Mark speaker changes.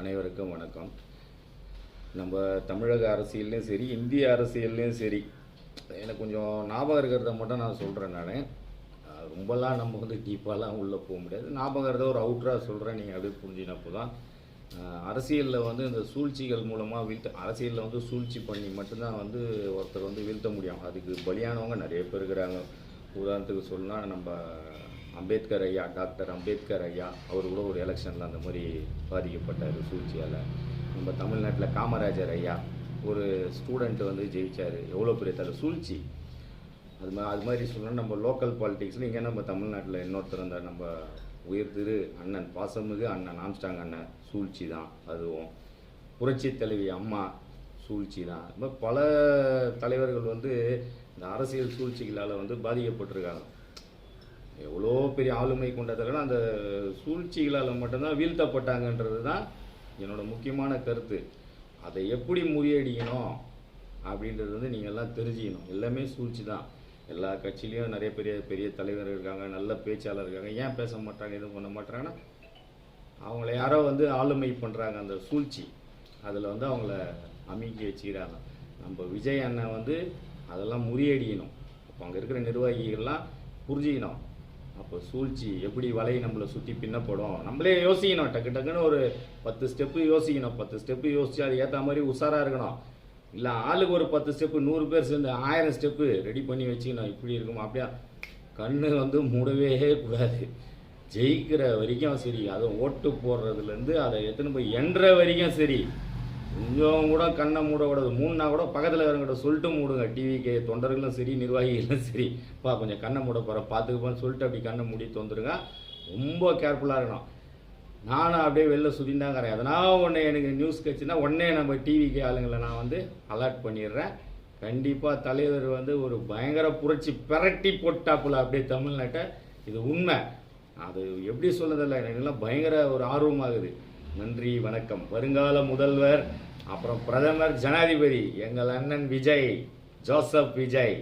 Speaker 1: அனைவருக்கும் வணக்கம். நம்ம தமிழக அரசியல்லையும் சரி, இந்திய அரசியல்லையும் சரி, எனக்கு கொஞ்சம் ஞாபகம் இருக்கிறத மட்டும் நான் சொல்கிறேன். ரொம்பலாம் நம்ம டீப்பாலாம் உள்ளே போக முடியாது. ஞாபகம் இருக்கிறத ஒரு அவுட்டராக சொல்கிறேன், நீங்கள் அப்படியே புரிஞ்சினப்போ தான். அரசியலில் இந்த சூழ்ச்சிகள் மூலமாக அரசியலில் சூழ்ச்சி பண்ணி மட்டும்தான் ஒருத்தர் வீழ்த்த முடியும். அதுக்கு பலியானவங்க நிறைய பேர் இருக்கிறாங்க. உதாரணத்துக்கு சொன்னால் நம்ம அம்பேத்கர் ஐயா, டாக்டர் அம்பேத்கர் ஐயா, அவர் கூட ஒரு எலெக்ஷனில் அந்த மாதிரி பாதிக்கப்பட்டார் சூழ்ச்சியால். நம்ம தமிழ்நாட்டில் காமராஜர் ஐயா, ஒரு ஸ்டூடெண்ட் ஜெயிச்சார். எவ்வளோ பெரிய சூழ்ச்சி. அது மாதிரி சொன்னால் நம்ம லோக்கல் பாலிட்டிக்ஸில் இங்கே நம்ம தமிழ்நாட்டில் இன்னொருத்தர் இருந்தார், நம்ம உயர் திரு அண்ணன், பாசமிகு அண்ணன் ஆம்ஸ்டாங் அண்ணன், சூழ்ச்சி தான். அதுவும் புரட்சி தலைவி அம்மா, சூழ்ச்சி தான். இது மாதிரி பல தலைவர்கள் இந்த அரசியல் சூழ்ச்சிகளால் பாதிக்கப்பட்டிருக்காங்க. எவ்வளோ பெரிய ஆளுமை கொண்டதில் அந்த சூழ்ச்சிகளால் மட்டும்தான் வீழ்த்தப்பட்டாங்கன்றது தான் என்னோடய முக்கியமான கருத்து. அதை எப்படி முறியடிக்கணும் அப்படின்றது நீங்கள்லாம் தெரிஞ்சுக்கணும். எல்லாமே சூழ்ச்சி தான். எல்லா கட்சியிலையும் நிறைய பெரிய பெரிய தலைவர் இருக்காங்க, நல்ல பேச்சாளர் இருக்காங்க. ஏன் பேச மாட்டாங்க, எதுவும் பண்ண மாட்டாங்கன்னா அவங்கள யாரோ ஆளுமை பண்ணுறாங்க. அந்த சூழ்ச்சி அதில் அவங்கள அமுக்கி வச்சுக்கிறாங்க. நம்ம விஜய் அண்ணன் அதெல்லாம் முறியடிக்கணும். அப்போ அங்கே இருக்கிற நிர்வாகிகள்லாம் புரிஞ்சிக்கணும். அப்போ சூழ்ச்சி எப்படி வலை நம்மளை சுற்றி பின்னப்படும், நம்மளே யோசிக்கணும். டக்குன்னு ஒரு 10 ஸ்டெப்பு யோசிக்கணும். 10 ஸ்டெப்பு யோசிச்சு அது ஏற்ற மாதிரி உஷாராக இருக்கணும். இல்லை ஆளுக்கு ஒரு 10 ஸ்டெப்பு, 100 பேர் சேர்ந்து 1000 ஸ்டெப்பு ரெடி பண்ணி வச்சுக்கணும். இப்படி இருக்கும். அப்படியா கண்ணு மூடவே கூடாது. ஜெயிக்கிற வரைக்கும் சரி, அதுவும் ஓட்டு போடுறதுலேருந்து அதை எத்தனை போய் என்ற வரைக்கும் சரி, கொஞ்சம் கூட கண்ணை மூடக்கூடாது. மூணுனா கூட பக்கத்தில் வரங்கிட்ட சொல்லிட்டு மூடுங்க. டிவிக்கு தொண்டர்களும் சரி, நிர்வாகிகளும் சரி, கொஞ்சம் கண்ணை மூட போகிறேன் பார்த்துக்குப்பான்னு சொல்லிட்டு அப்படி கண்ணை மூடி தொந்துருங்க. ரொம்ப கேர்ஃபுல்லாக இருக்கணும். நானும் அப்படியே வெளில சுற்றிந்தாங்கிறேன். எதனால் ஒன்று எனக்கு நியூஸ் கட்சின்னா உடனே நம்ம டிவிக்கு ஆளுங்களை நான் அலர்ட் பண்ணிடுறேன். கண்டிப்பாக தலைவர் ஒரு பயங்கர புரட்சி பிரட்டி போட்டாப்புல அப்படியே தமிழ்நாட்டை. இது உண்மை. அது எப்படி சொல்லுறதில்ல, எனக்குலாம் பயங்கர ஒரு ஆர்வமாகுது. நன்றி, வணக்கம். வருங்கால முதல்வர், அப்புறம் பிரதமர், ஜனாதிபதி எங்கள் அண்ணன் விஜய், ஜோசப் விஜய்.